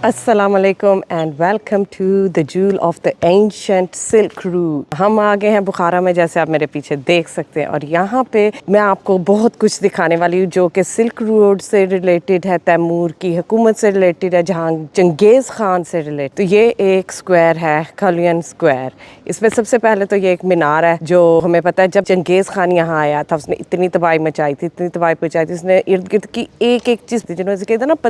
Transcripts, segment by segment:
अस्सलाम वालेकुम and welcome to the jewel of the ancient silk route. हम आ गए हैं बुखारा में, जैसे आप मेरे पीछे देख सकते हैं, और यहाँ पे मैं आपको बहुत कुछ दिखाने वाली हूँ जो कि सिल्क रूट से रिलेटेड है, तैमूर की हुकूमत से रिलेटेड है, जहाँ चंगेज़ खान से रिलेटेड। तो ये एक स्क्वायर है, खलियन स्क्वायर। इसमें सबसे पहले तो ये एक मीनार है जो हमें पता है जब चंगेज़ खान यहाँ आया था उसने इतनी तबाही मचाई थी, उसने इर्द गिर्द की एक एक चीज़ थी जिन्होंने कहते ना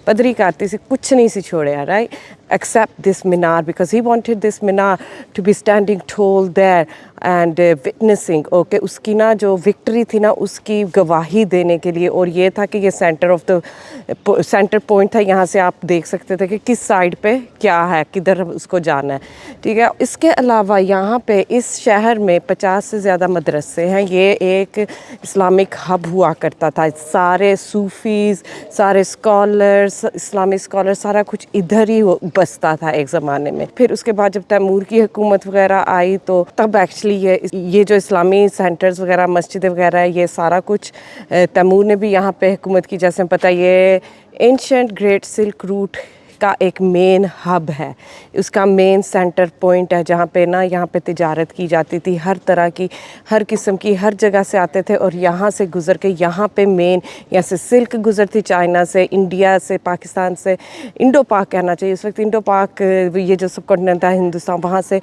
पदरी करती से कुछ नहीं सी छोड़े, right, except this minar, because he wanted this minar to be standing tall there and witnessing, okay, उसकी ना जो विक्ट्री थी ना उसकी गवाही देने के लिए। और ये था कि ये सेंटर पॉइंट था, यहाँ से आप देख सकते थे कि किस साइड पे क्या है, किधर उसको जाना है, ठीक है। इसके अलावा यहाँ पे इस शहर में 50 से ज़्यादा मदरसे हैं। ये एक इस्लामिक हब हुआ करता था, सारे सूफ़ीज़, सारे स्कॉलर्स, इस्लामिक स्कॉलर, सारा कुछ इधर ही बसता था एक ज़माने में। फिर उसके बाद जब तैमूर की हुकूमत वगैरह आई तो तब एक्चुअली ये जो इस्लामी सेंटर्स वगैरह, मस्जिद वगैरह है, ये सारा कुछ तैमूर ने भी यहाँ पे हुकूमत की। जैसे पता है ये एंशंट ग्रेट सिल्क रूट का एक मेन हब है, उसका मेन सेंटर पॉइंट है, जहाँ पे ना यहाँ पे तिजारत की जाती थी, हर तरह की, हर किस्म की, हर जगह से आते थे और यहाँ से गुज़र के यहाँ पे मेन, यहाँ से सिल्क गुज़रती, चाइना से, इंडिया से, पाकिस्तान से, इंडो पाक कहना चाहिए उस वक्त, इंडो पाक ये जो सब कॉन्टिनेंट था हिंदुस्तान, वहाँ से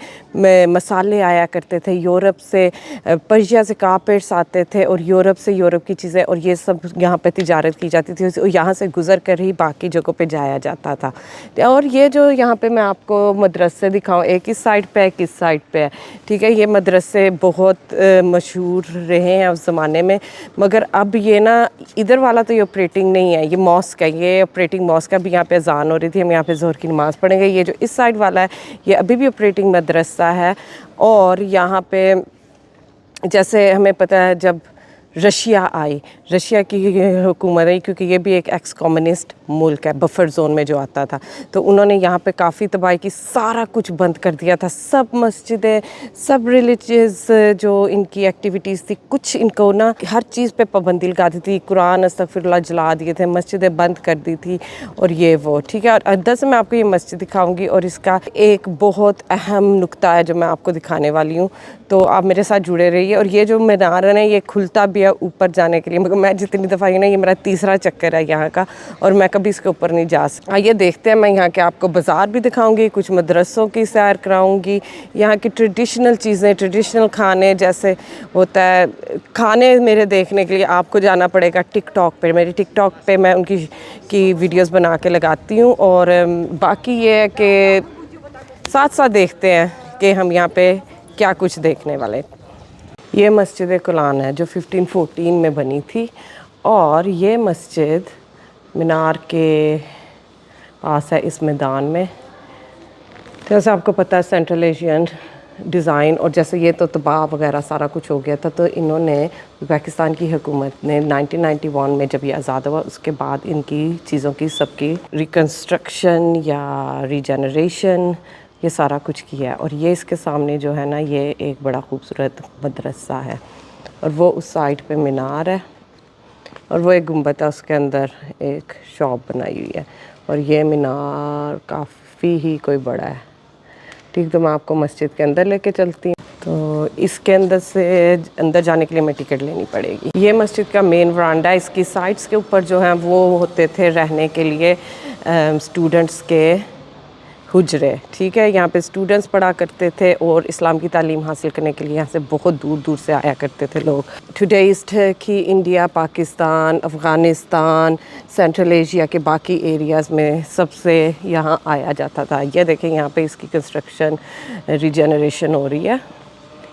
मसाले आया करते थे, यूरोप से, पर्शिया से कारपेट्स आते थे और यूरोप से यूरोप की चीज़ें, और ये सब यहाँ पे तिजारत की जाती थी और यहाँ से गुज़र कर ही बाकी जगहों पे जाया जाता था। और ये जो यहाँ पे मैं आपको मदरसे दिखाऊँ, एक इस साइड पे है, एक इस साइड पे है, ठीक है। ये मदरसे बहुत मशहूर रहे हैं उस ज़माने में, मगर अब ये ना इधर वाला तो ये ऑपरेटिंग नहीं है, ये मॉस्क है, ये ऑपरेटिंग मॉस्क है। अभी यहाँ पे अजान हो रही थी, हम यहाँ पे ज़ोहर की नमाज़ पढ़ेंगे। ये जो इस साइड वाला है ये अभी भी ऑपरेटिंग मदरसा है। और यहाँ पे जैसे हमें पता है जब रशिया की हुकूमत आई, क्योंकि ये भी एक एक्स कम्युनिस्ट मुल्क है, बफर जोन में जो आता था, तो उन्होंने यहाँ पे काफ़ी तबाही की, सारा कुछ बंद कर दिया था, सब मस्जिदें, सब रिलीजियस जो इनकी एक्टिविटीज़ थी, कुछ इनको ना हर चीज़ पे पाबंदी लगा दी थी, कुरान अस्तगफिरुल्लाह जला दिए थे, मस्जिदें बंद कर दी थी और ये वो, ठीक है। और अंदर से मैं आपको ये मस्जिद दिखाऊँगी और इसका एक बहुत अहम नुक्ता है जो मैं आपको दिखाने वाली हूँ, तो आप मेरे साथ जुड़े रहिए। और ये जो मीनार है ना ये खुलता भी है ऊपर जाने के लिए, मगर मैं जितनी दफ़ा ही ना, ये मेरा तीसरा चक्कर है यहाँ का और मैं कभी इसके ऊपर नहीं जा सकती। आइए देखते हैं, मैं यहाँ के आपको बाज़ार भी दिखाऊंगी, कुछ मदरसों की सैर कराऊंगी, यहाँ की ट्रेडिशनल चीज़ें, ट्रेडिशनल खाने जैसे होता है, खाने मेरे देखने के लिए आपको जाना पड़ेगा टिकटॉक पे। मेरी टिकटॉक पे मैं उनकी वीडियोज़ बना के लगाती हूँ। और बाकी ये है कि साथ साथ देखते हैं कि हम यहाँ पे क्या कुछ देखने वाले। ये मस्जिद कुरान है जो 1514 में बनी थी, और ये मस्जिद मीनार के पास है इस मैदान में। जैसे आपको पता है सेंट्रल एशियन डिज़ाइन, और जैसे ये तो तबाह वगैरह सारा कुछ हो गया था, तो इन्होंने पाकिस्तान की हुकूमत ने 1991 में जब ये आज़ाद हुआ उसके बाद इनकी चीज़ों की सबकी रिकन्स्ट्रक्शन या रीजनरेशन ये सारा कुछ किया है। और ये इसके सामने जो है ना ये एक बड़ा खूबसूरत मदरसा है, और वो उस साइड पे मीनार है, और वो एक गुंबद है, उसके अंदर एक शॉप बनाई हुई है, और ये मीनार काफ़ी ही कोई बड़ा है, ठीक। तो मैं आपको मस्जिद के अंदर लेके चलती हूँ। तो इसके अंदर से अंदर जाने के लिए मैं टिकट लेनी पड़ेगी। ये मस्जिद का मेन वरांडा, इसकी साइड्स के ऊपर जो हैं वो होते थे रहने के लिए स्टूडेंट्स के हुजरे, ठीक है। यहाँ पे स्टूडेंट्स पढ़ा करते थे और इस्लाम की तालीम हासिल करने के लिए यहाँ से बहुत दूर दूर से आया करते थे लोग। Today's Turkey, India, Pakistan, Afghanistan, central Asia के बाकी एरियाज़ में सबसे यहाँ आया जाता था। ये देखें यहाँ पे इसकी कंस्ट्रक्शन रीजनरेशन हो रही है,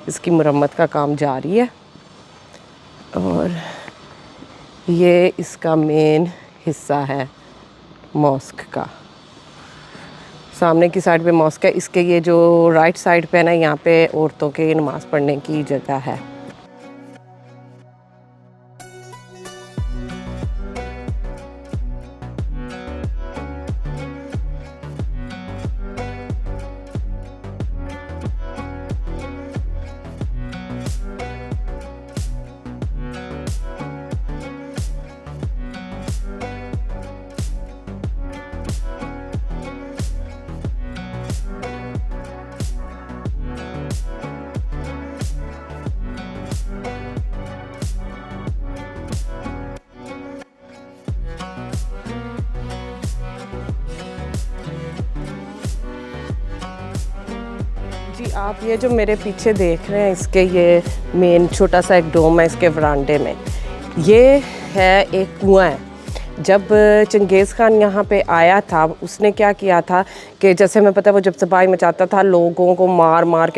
इसकी मुरम्मत का काम जारी है, और ये इसका मेन हिस्सा है मॉस्क का। सामने की साइड पे मॉस्क है, इसके ये जो राइट साइड पे है ना यहाँ पे औरतों के नमाज़ पढ़ने की जगह है। आप ये जो मेरे पीछे देख रहे हैं, इसके ये मेन छोटा सा एक डोम है इसके वरांडे में। ये है एक कुआं है। जब चंगेज़ खान यहाँ पे आया था, उसने क्या किया था कि जैसे हमें पता है वो जब तबाही मचाता था, लोगों को मार मार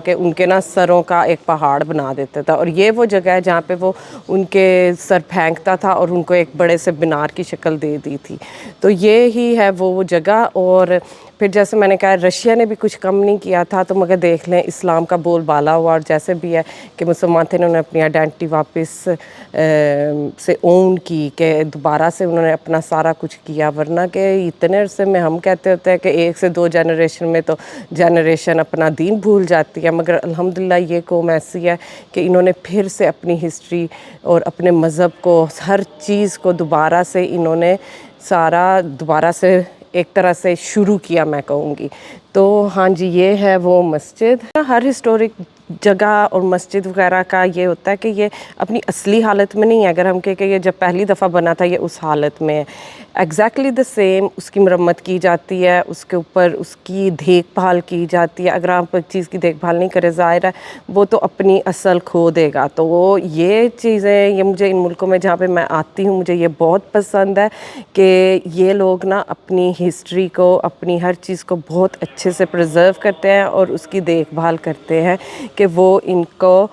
के उनके ना सरों का एक पहाड़ बना देता था। और ये वो जगह है जहाँ पे वो उनके सर फेंकता था और उनको एक बड़े से मीनार की शक्ल दे दी थी। तो ये ही है वो जगह। और फिर जैसे मैंने कहा, रशिया ने भी कुछ कम नहीं किया था। तो मगर देख लें, इस्लाम का बोलबाला हुआ, और जैसे भी है कि मुसलमान थे, उन्होंने अपनी आइडेंटिटी वापस से ओन की, कि दोबारा से उन्होंने अपना सारा कुछ किया। वरना के इतने अरसे में हम कहते होते हैं कि 1 से 2 जनरेशन में तो जनरेशन अपना दीन भूल जाती है, मगर अल्हम्दुलिल्लाह ये कौम ऐसी है कि इन्होंने फिर से अपनी हिस्ट्री और अपने मज़हब को, हर चीज़ को दोबारा से इन्होंने सारा दोबारा से एक तरह से शुरू किया, मैं कहूँगी। तो हाँ जी, ये है वो मस्जिद। हर हिस्टोरिक जगह और मस्जिद वगैरह का ये होता है कि ये अपनी असली हालत में नहीं है। अगर हम कहें कि ये जब पहली दफ़ा बना था, ये उस हालत में है, एग्जैक्टली द सेम उसकी मरम्मत की जाती है, उसके ऊपर उसकी देखभाल की जाती है। अगर आप एक चीज़ की देखभाल नहीं करें, ज़ाहिर है वो तो अपनी असल खो देगा। तो वो ये चीज़ें, ये मुझे इन मुल्कों में जहाँ पे मैं आती हूँ, मुझे ये बहुत पसंद है कि ये लोग ना अपनी हिस्ट्री को, अपनी हर चीज़ को बहुत अच्छे से प्रिजर्व करते हैं और उसकी देखभाल करते हैं कि वो इनको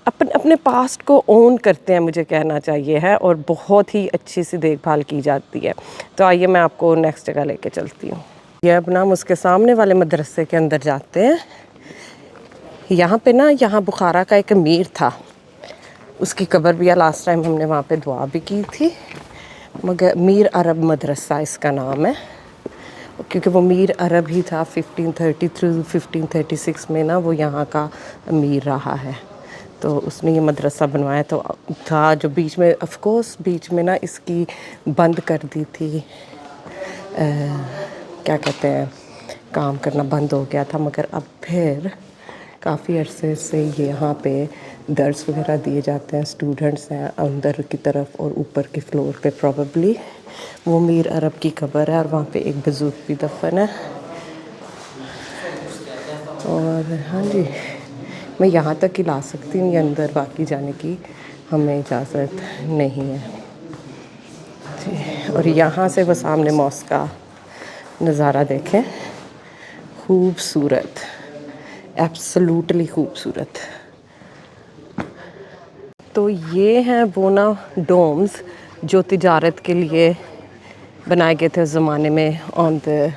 अपने पास्ट को ओन करते हैं, मुझे कहना चाहिए है। और बहुत ही अच्छी सी देखभाल की जाती है। तो आइए मैं आपको नेक्स्ट जगह लेके चलती हूँ। ये अब ना हम उसके सामने वाले मदरसे के अंदर जाते हैं। यहाँ पे ना, यहाँ बुखारा का एक अमीर था, उसकी कब्र भी है। लास्ट टाइम हमने वहाँ पे दुआ भी की थी। मगर मीर अरब मदरसा इसका नाम है, क्योंकि वो मीर अरब ही था। 1533 1536 में ना वो यहाँ का अमीर रहा है, तो उसने ये मदरसा बनवाया तो था। जो बीच में, ऑफ कोर्स बीच में ना इसकी बंद कर दी थी, क्या कहते हैं, काम करना बंद हो गया था। मगर अब फिर काफ़ी अरसे से यहाँ पे दर्स वगैरह दिए जाते हैं। स्टूडेंट्स हैं अंदर की तरफ, और ऊपर के फ्लोर पे प्रॉबेबली वो मीर अरब की कब्र है, और वहाँ पे एक बुजुर्ग भी दफन है। और हाँ जी, मैं यहाँ तक ही ला सकती हूँ, ये अंदर बाकी जाने की हमें इजाज़त नहीं है जी। और यहाँ से वो सामने मॉस्क का नज़ारा देखें, खूबसूरत, एब्सोल्युटली खूबसूरत। तो ये हैं वो ना डोम्स जो तिजारत के लिए बनाए गए थे उस ज़माने में, on the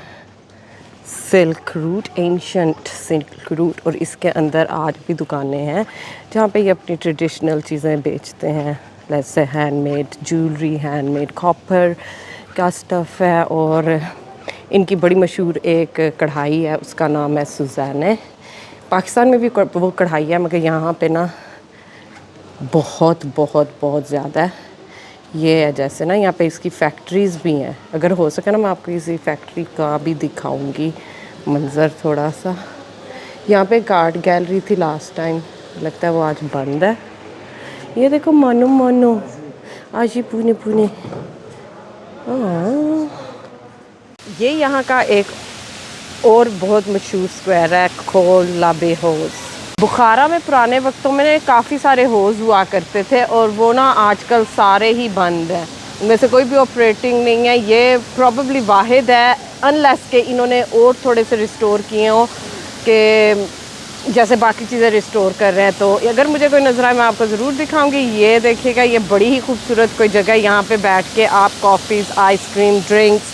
silk route, ancient silk root. और इसके अंदर आज भी दुकानें हैं जहाँ पे ये अपनी ट्रेडिशनल चीज़ें बेचते हैं, जैसे हैंडमेड ज्वेलरी, हैंडमेड कॉपर का स्टफ़ है। और इनकी बड़ी मशहूर एक कढ़ाई है, उसका नाम है सुज़ैन। पाकिस्तान में भी वो कढ़ाई है, मगर यहाँ पे ना बहुत बहुत बहुत ज़्यादा है। ये है जैसे ना यहाँ पे इसकी फैक्ट्रीज़ भी हैं। अगर हो सके ना मैं आपको इसी फैक्ट्री का भी दिखाऊंगी मंज़र थोड़ा सा। यहाँ पे एक आर्ट गैलरी थी लास्ट टाइम, लगता है वो आज बंद है। ये देखो मानो आज ही पुणे पुणे। ये यहाँ का एक और बहुत मशहूर स्क्वायर है, खोल लाबे होज़। बुखारा में पुराने वक्तों में काफ़ी सारे होज़ हुआ करते थे, और वो ना आजकल सारे ही बंद हैं, उनमें से कोई भी ऑपरेटिंग नहीं है। ये प्रॉबेबली वाहिद है, अनलेस के इन्होंने और थोड़े से रिस्टोर किए हों, कि जैसे बाकी चीज़ें रिस्टोर कर रहे हैं। तो अगर मुझे कोई नज़र आए मैं आपको ज़रूर दिखाऊंगी। ये देखिएगा, ये बड़ी ही खूबसूरत कोई जगह है। यहाँ पे बैठ के आप कॉफ़ीज़, आइसक्रीम, ड्रिंक्स,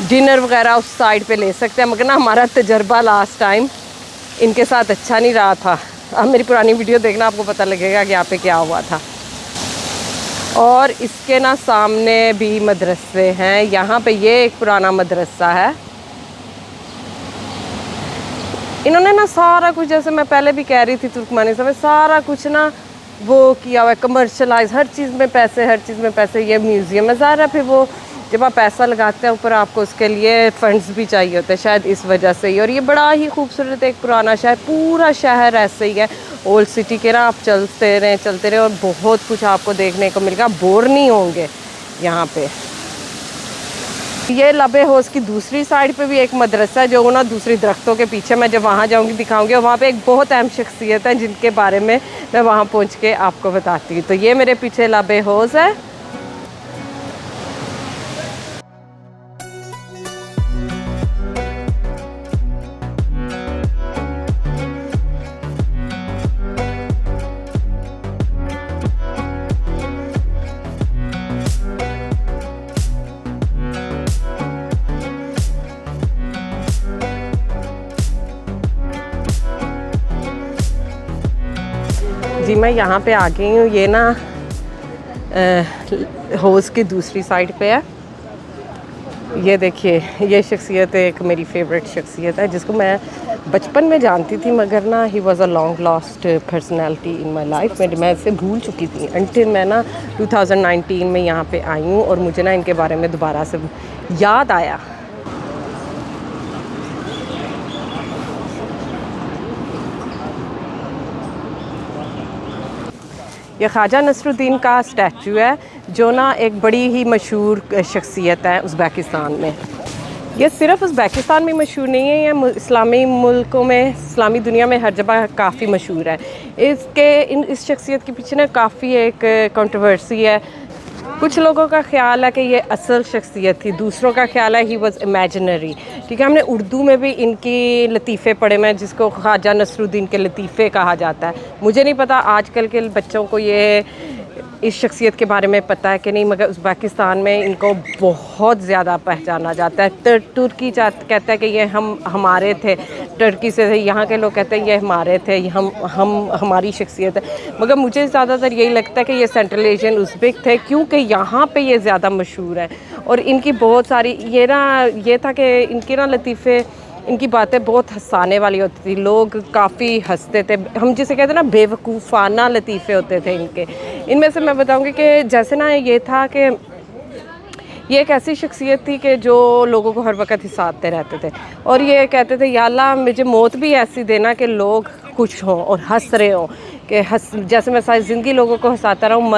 डिनर वगैरह उस साइड पे ले सकते हैं। मगर ना हमारा तजर्बा लास्ट टाइम इनके साथ अच्छा नहीं रहा था। अब मेरी पुरानी वीडियो देखना, आपको पता लगेगा कि यहाँ पे क्या हुआ था। और इसके ना सामने भी मदरसे हैं। यहाँ पे ये एक पुराना मदरसा है। इन्होंने ना सारा कुछ, जैसे मैं पहले भी कह रही थी, तुर्कमानिस्तान में सारा कुछ ना वो किया हुआ है, कमर्शलाइज, हर चीज़ में पैसे, हर चीज़ में पैसे। ये म्यूज़ियम है, ज़ाहिर है फिर वो जब आप पैसा लगाते हैं ऊपर, आपको उसके लिए फंड्स भी चाहिए होते हैं, शायद इस वजह से ही। और ये बड़ा ही खूबसूरत एक पुराना शहर, पूरा शहर ऐसे ही है ओल्ड सिटी के ना। आप चलते रहें और बहुत कुछ आपको देखने को मिलेगा, बोर नहीं होंगे यहाँ पे। ये लबे होस की दूसरी साइड पे भी एक मदरसा है जो ना दूसरी दरख्तों के पीछे, मैं जब वहाँ जाऊँगी दिखाऊँगी। और वहाँ पे एक बहुत अहम शख्सियत है जिनके बारे में मैं वहाँ पहुँच के आपको बताती हूँ। तो ये मेरे पीछे लबे होस है। जी मैं यहाँ पे आ गई हूँ। ये ना होस की दूसरी साइड पे है। ये देखिए, ये शख्सियत एक मेरी फेवरेट शख्सियत है जिसको मैं बचपन में जानती थी, मगर ना he was a long lost personality in my life. मैं इसे भूल चुकी थी अनटिल मैं ना 2019 में यहाँ पे आई हूँ और मुझे ना इनके बारे में दोबारा से याद आया। ये ख्वाजा नसरुद्दीन का स्टैचू है जो ना एक बड़ी ही मशहूर शख्सियत है उज़्बेकिस्तान में। ये सिर्फ उज़्बेकिस्तान में मशहूर नहीं है, ये इस्लामी मुल्कों में, इस्लामी दुनिया में हर जगह काफ़ी मशहूर है। इस शख्सियत के पीछे ना काफ़ी एक कंट्रोवर्सी है। कुछ लोगों का ख्याल है कि ये असल शख्सियत थी, दूसरों का ख्याल है ही वॉज इमेजिनरी। ठीक है, हमने उर्दू में भी इनकी लतीफ़े पढ़े में जिसको ख्वाजा नसरुद्दीन के लतीफ़े कहा जाता है। मुझे नहीं पता आजकल के बच्चों को ये इस शख्सियत के बारे में पता है कि नहीं, मगर उज़्बेकिस्तान में इनको बहुत ज़्यादा पहचाना जाता है। तुर्की कहता है कि ये हमारे थे, टर्की से थे। यहाँ के लोग कहते हैं ये हमारे थे, हमारी शख्सियत है। मगर मुझे ज़्यादातर यही लगता है कि ये सेंट्रल एशियन उज़्बेक थे, क्योंकि यहाँ पे ये ज़्यादा मशहूर है। और इनकी बहुत सारी ये था कि इनके ना लतीफ़े, इनकी बातें बहुत हंसाने वाली होती थी। लोग काफ़ी हंसते थे। हम जिसे कहते हैं ना बेवकूफ़ाना लतीफ़े होते थे इनके। इनमें से मैं बताऊंगी कि जैसे ना ये था कि ये एक ऐसी शख्सियत थी कि जो लोगों को हर वक्त हंसाते रहते थे। और ये कहते थे या अल्लाह मुझे मौत भी ऐसी देना कि लोग खुश हों और हंस रहे हों, कि जैसे मैं सारी ज़िंदगी लोगों को हंसाता रहूँ,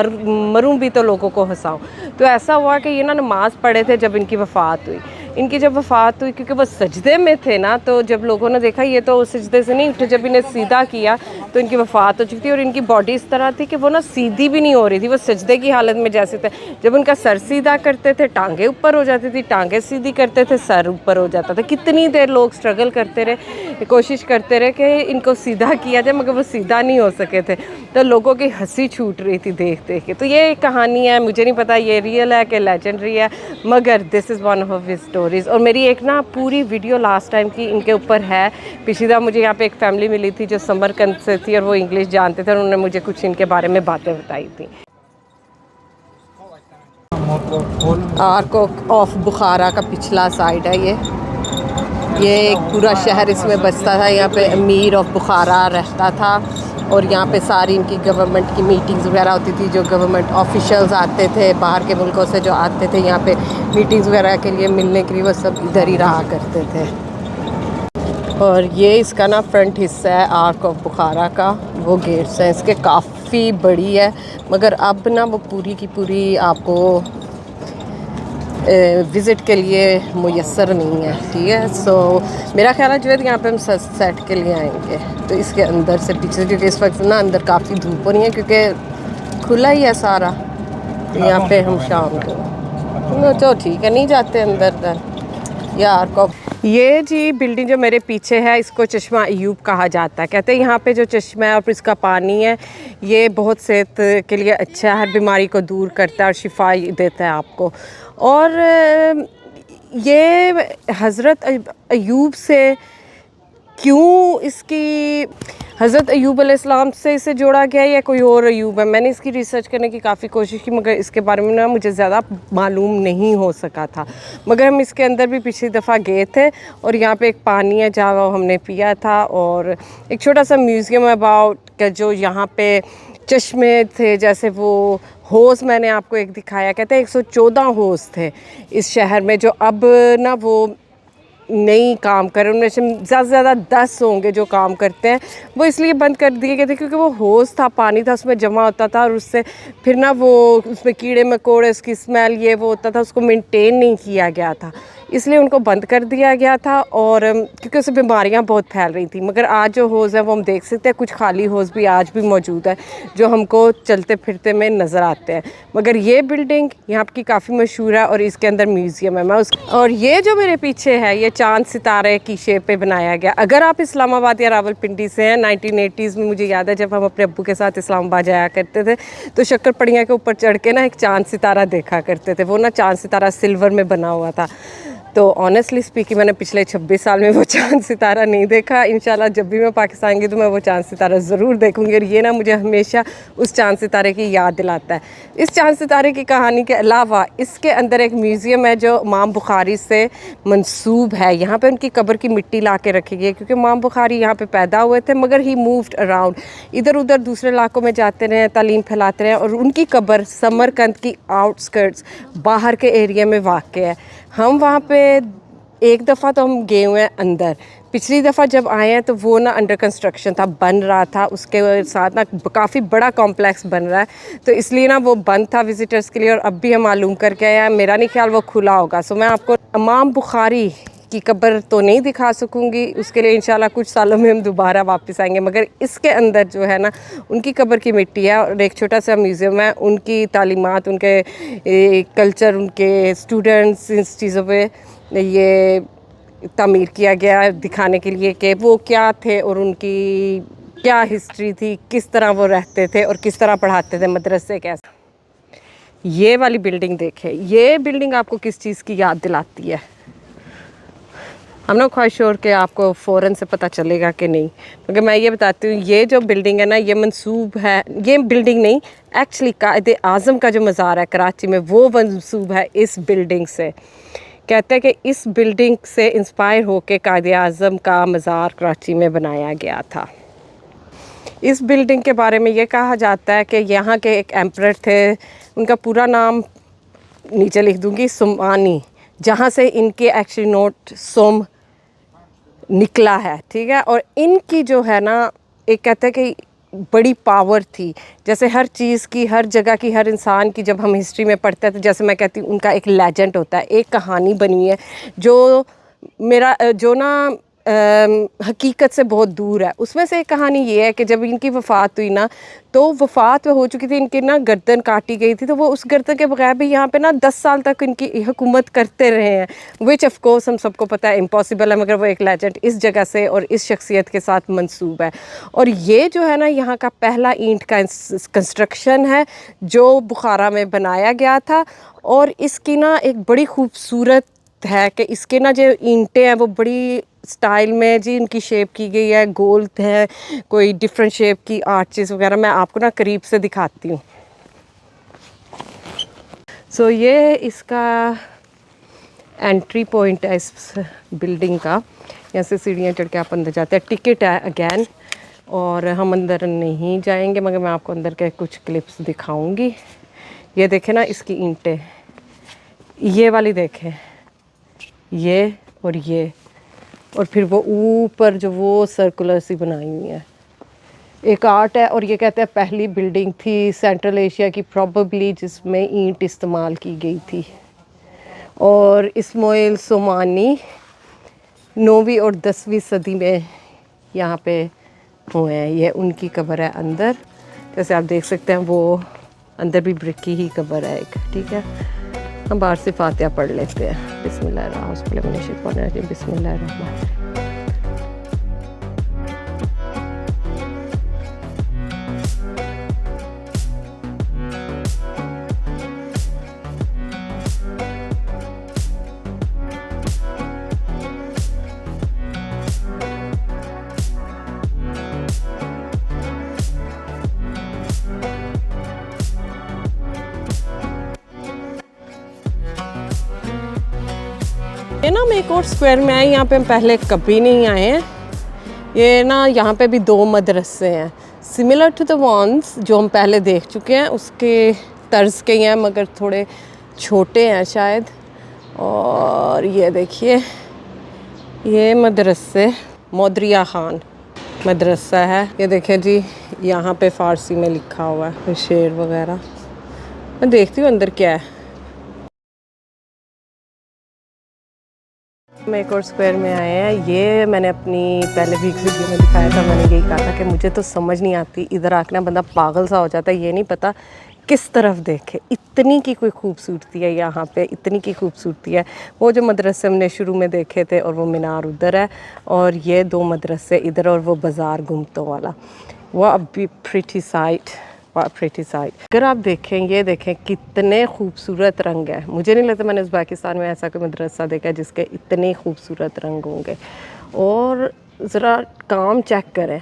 मरूँ भी तो लोगों को हंसाऊँ। तो ऐसा हुआ कि ये ना नमाज़ पढ़े थे जब इनकी वफ़ात हुई। इनकी जब वफ़ात हुई, क्योंकि वो सजदे में थे ना, तो जब लोगों ने देखा ये तो सजदे से नहीं उठे, जब इन्हें सीधा किया तो इनकी वफ़ात हो चुकी थी। और इनकी बॉडी इस तरह थी कि वो ना सीधी भी नहीं हो रही थी, वो सजदे की हालत में जैसे थे। जब उनका सर सीधा करते थे टांगे ऊपर हो जाती थी, टांगे सीधी करते थे सर ऊपर हो जाता था। कितनी देर लोग स्ट्रगल करते रहे, कोशिश करते रहे कि इनको सीधा किया जाए, मगर वो सीधा नहीं हो सके थे। तो लोगों की हंसी छूट रही थी देख देख के। तो ये एक कहानी है, मुझे नहीं पता ये रियल है कि लेजेंडरी है, मगर this is one of his stories. और मेरी एक ना पूरी वीडियो लास्ट टाइम की इनके ऊपर है। पिछली दफ़ा मुझे यहाँ पे एक फैमिली मिली थी जो समरकंद से थी और वो इंग्लिश जानते थे, और उन्होंने मुझे कुछ इनके बारे में बातें बताई थी। आर्क ऑफ बुखारा का पिछला साइड है ये एक पूरा शहर इसमें बसता था। यहाँ पे अमीर ऑफ बुखारा रहता था और यहाँ पे सारी इनकी गवर्नमेंट की मीटिंग्स वगैरह होती थी। जो गवर्नमेंट ऑफिशियल्स आते थे बाहर के मुल्कों से, जो आते थे यहाँ पे मीटिंग्स वगैरह के लिए मिलने के लिए, वो सब इधर ही रहा करते थे। और ये इसका ना फ्रंट हिस्सा है आर्क ऑफ बुखारा का। वो गेट्स हैं इसके, काफ़ी बड़ी है, मगर अब ना वो पूरी की पूरी आपको विज़िट के लिए मुयस्सर नहीं है। ठीक है, सो मेरा ख्याल है जो है यहाँ पे हम सेट के लिए आएंगे तो इसके अंदर से पीछे, क्योंकि इस वक्त ना अंदर काफ़ी धूप हो रही है क्योंकि खुला ही है सारा। तो यहाँ पे हम शाम को तो ठीक है नहीं जाते अंदर यार को। ये जी बिल्डिंग जो मेरे पीछे है इसको चश्मा अयूब कहा जाता है। कहते हैं यहाँ पे जो चश्मा है और इसका पानी है ये बहुत सेहत के लिए अच्छा है, हर बीमारी को दूर करता है और शिफा देता है आपको। और ये हज़रत अयूब से क्यों इसकी हज़रत अयूब अलैहिस्सलाम से इसे जोड़ा गया है या कोई और अयूब है, मैंने इसकी रिसर्च करने की काफ़ी कोशिश की, मगर इसके बारे में ना मुझे ज़्यादा मालूम नहीं हो सका था। मगर हम इसके अंदर भी पिछली दफ़ा गए थे और यहाँ पे एक पानी है जहाँ हमने पिया था, और एक छोटा सा म्यूज़ियम अबाउट का जो यहाँ पे चश्मे थे, जैसे वो होस मैंने आपको एक दिखाया। कहते हैं 114 होस थे इस शहर में, जो अब ना वो नहीं काम कर रहे, उनमें से ज़्यादा से ज़्यादा 10 होंगे जो काम करते हैं, वो इसलिए बंद कर दिए गए थे क्योंकि वो होज था, पानी था उसमें जमा होता था और उससे फिर ना वो उसमें कीड़े मकोड़े, उसकी स्मेल ये वो होता था, उसको मेंटेन नहीं किया गया था, इसलिए उनको बंद कर दिया गया था। और क्योंकि उससे बीमारियां बहुत फैल रही थी। मगर आज जो होज़ है वो हम देख सकते हैं, कुछ खाली होज़ भी आज भी मौजूद है जो हमको चलते फिरते में नज़र आते हैं। मगर ये बिल्डिंग यहाँ की काफ़ी मशहूर है और इसके अंदर म्यूज़ियम है। मैं उस और ये जो मेरे पीछे है ये चांद सितारे की शेप पे बनाया गया। अगर आप इस्लामाबाद या रावलपिंडी से हैं, 1980s में मुझे याद है जब हम अपने अब्बू के साथ इस्लामाबाद जाया करते थे तो शक्कर पड़िया के ऊपर चढ़ के ना एक चांद सितारा देखा करते थे। वो ना चांद सितारा सिल्वर में बना हुआ था। तो ऑनेस्टली स्पीकिंग मैंने पिछले 26 साल में वो चांद सितारा नहीं देखा। इंशाल्लाह जब भी मैं पाकिस्तान गई तो मैं वो चांद सितारा ज़रूर देखूंगी और ये ना मुझे हमेशा उस चांद सितारे की याद दिलाता है। इस चांद सितारे की कहानी के अलावा इसके अंदर एक म्यूज़ियम है जो इमाम बुखारी से मंसूब है। यहाँ पे उनकी कब्र की मिट्टी ला के रखी गई है क्योंकि इमाम बुखारी यहाँ पे पैदा हुए थे मगर ही मूव्ड अराउंड, इधर उधर दूसरे इलाकों में जाते रहे, तालीम फैलाते रहे और उनकी कब्र समरकंद की आउटस्कर्ट्स बाहर के एरिया में वाक़ है। हम वहाँ पे एक दफ़ा तो हम गए हुए हैं अंदर, पिछली दफ़ा जब आए हैं तो वो ना अंडर कंस्ट्रक्शन था, बन रहा था, उसके साथ ना काफ़ी बड़ा कॉम्प्लेक्स बन रहा है तो इसलिए ना वो बंद था विज़िटर्स के लिए। और अब भी हम मालूम करके आए हैं, मेरा नहीं ख्याल वो खुला होगा। सो मैं आपको इमाम बुखारी की कब्र तो नहीं दिखा सकूंगी, उसके लिए इंशाल्लाह कुछ सालों में हम दोबारा वापस आएंगे। मगर इसके अंदर जो है ना उनकी कब्र की मिट्टी है और एक छोटा सा म्यूज़ियम है, उनकी तालीमात, उनके कल्चर, उनके स्टूडेंट्स, इस चीज़ों पे ये तामीर किया गया है दिखाने के लिए कि वो क्या थे और उनकी क्या हिस्ट्री थी, किस तरह वो रहते थे और किस तरह पढ़ाते थे, मदरसे कैसे। ये वाली बिल्डिंग देखें, ये बिल्डिंग आपको किस चीज़ की याद दिलाती है? हम ना ख्वाहिश श्योर कि आपको फ़ौरन से पता चलेगा कि नहीं, क्योंकि मैं ये बताती हूँ ये जो बिल्डिंग है ना ये मंसूब है, ये बिल्डिंग नहीं एक्चुअली कायदे आज़म का जो मज़ार है कराची में वो मंसूब है इस बिल्डिंग से। कहते हैं कि इस बिल्डिंग से इंस्पायर होकर कायदे आज़म का मज़ार कराची में बनाया गया था। इस बिल्डिंग के बारे में ये कहा जाता है कि यहाँ के एक एम्परर थे, उनका पूरा नाम नीचे लिख दूँगी, सुमानी, जहाँ से इनके एक्चुअली नोट सोम निकला है, ठीक है। और इनकी जो है ना एक कहते हैं कि बड़ी पावर थी, जैसे हर चीज़ की, हर जगह की, हर इंसान की जब हम हिस्ट्री में पढ़ते हैं तो जैसे मैं कहती हूँ उनका एक लेजेंड होता है, एक कहानी बनी है जो मेरा जो ना हकीकत से बहुत दूर है। उसमें से एक कहानी ये है कि जब इनकी वफ़ात हुई ना तो वफ़ात हो चुकी थी, इनकी ना गर्दन काटी गई थी, तो वो उस गर्दन के बगैर भी यहाँ पे ना 10 साल तक इनकी हुकूमत करते रहे हैं, विच ऑफ कोर्स हम सबको पता है इम्पॉसिबल है, मगर वो एक लेजेंड इस जगह से और इस शख्सियत के साथ मंसूब है। और ये जो है ना यहाँ का पहला ईंट का कंस्ट्रक्शन है जो बुखारा में बनाया गया था और इसकी ना एक बड़ी खूबसूरत है कि इसके ना जो ईंटें हैं वो बड़ी स्टाइल में जी इनकी शेप की गई है, गोल है, कोई डिफरेंट शेप की आर्चेस वगैरह। मैं आपको ना करीब से दिखाती हूँ। सो ये इसका एंट्री पॉइंट है इस बिल्डिंग का, यहाँ से सीढ़ियाँ चढ़ के आप अंदर जाते हैं, टिकट है अगेन, और हम अंदर नहीं जाएंगे मगर मैं आपको अंदर के कुछ क्लिप्स दिखाऊंगी। ये देखें ना इसकी ईंटें, ये वाली देखें, ये और फिर वो ऊपर जो वो सर्कुलर सी बनाई हुई है, एक आर्ट है। और ये कहते हैं पहली बिल्डिंग थी सेंट्रल एशिया की प्रॉबेबली जिसमें ईंट इस्तेमाल की गई थी। और इस्माइल सोमानी 9वीं और 10वीं सदी में यहाँ पे हुए हैं, ये उनकी कब्र है अंदर, जैसे आप देख सकते हैं वो अंदर भी ब्रिक की ही कब्र है एक, ठीक है। हम बाहर से फातिहा पढ़ लेते हैं, बिस्मिल्लाहिर्रहमानिर्रहीम, बिस्मिल्लाहिर्रहमानिर्रहीम। ये ना हम एक और स्क्वायर में आए, यहाँ पे हम पहले कभी नहीं आए हैं। ये ना यहाँ पे भी 2 मदरसे हैं सिमिलर टू द वंस जो हम पहले देख चुके हैं, उसके तर्ज के ही हैं मगर थोड़े छोटे हैं शायद। और ये देखिए ये मदरसे मोदरिया खान मदरसा है। ये देखें जी, यहाँ पे फ़ारसी में लिखा हुआ है शेर वगैरह। मैं देखती हूँ अंदर क्या है। हम एक और स्क्वायर में आए हैं। ये मैंने अपनी पहले भी एक वीडियो में दिखाया था। मैंने यही कहा था कि मुझे तो समझ नहीं आती, इधर आके ना बंदा पागल सा हो जाता है। ये नहीं पता किस तरफ देखे, इतनी की कोई खूबसूरती है यहाँ पे, इतनी की खूबसूरती है। वो जो मदरसे हमने शुरू में देखे थे और वो मीनार उधर है, और ये 2 मदरसे इधर, और वो बाज़ार घुमतों वाला। वो अभी प्रिटी साइट, प्रिटी साइट। अगर आप देखें, ये देखें कितने खूबसूरत रंग है। मुझे नहीं लगता मैंने उज़्बेकिस्तान में ऐसा कोई मदरसा देखा है जिसके इतने खूबसूरत रंग होंगे। और ज़रा काम चेक करें,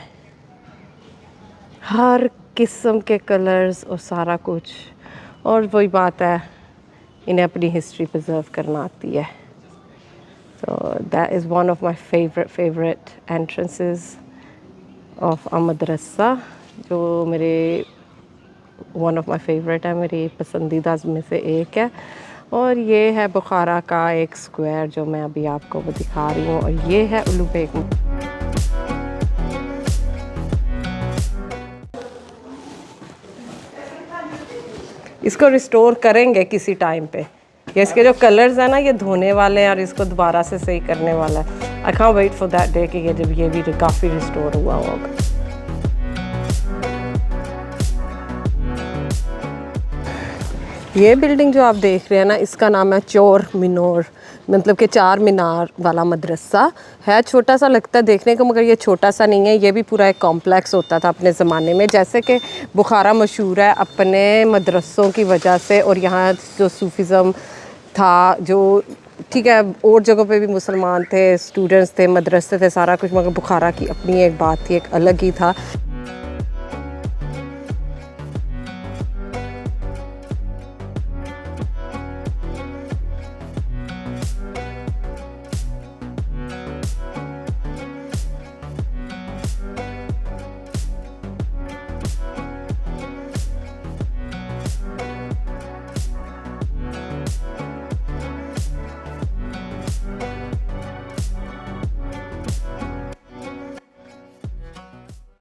हर किस्म के कलर्स और सारा कुछ। और वही बात है, इन्हें अपनी हिस्ट्री प्रिजर्व करना आती है। So that is one of my favorite entrances of a madrasa, जो मेरे वन ऑफ माई फेवरेट है, मेरी पसंदीदा में से एक है। और ये है बुखारा का एक स्क्वायर जो मैं अभी आपको वो दिखा रही हूँ, और ये है उलू बेग। इसको रिस्टोर करेंगे किसी टाइम पे। ये इसके जो कलर्स हैं ना, ये धोने वाले हैं और इसको दोबारा से सही करने वाला है। I can't wait for that day कि ये जब ये भी काफ़ी रिस्टोर हुआ होगा। ये बिल्डिंग जो आप देख रहे हैं ना, इसका नाम है चोर मीनोर, मतलब कि 4 मीनार वाला मदरसा है। छोटा सा लगता है देखने को, मगर ये छोटा सा नहीं है। ये भी पूरा एक कॉम्प्लेक्स होता था अपने ज़माने में। जैसे कि बुखारा मशहूर है अपने मदरसों की वजह से, और यहाँ जो सूफिज़म था, जो ठीक है और जगहों पे भी मुसलमान थे, स्टूडेंट्स थे, मदरसे थे, सारा कुछ, मगर बुखारा की अपनी एक बात थी, एक अलग ही था।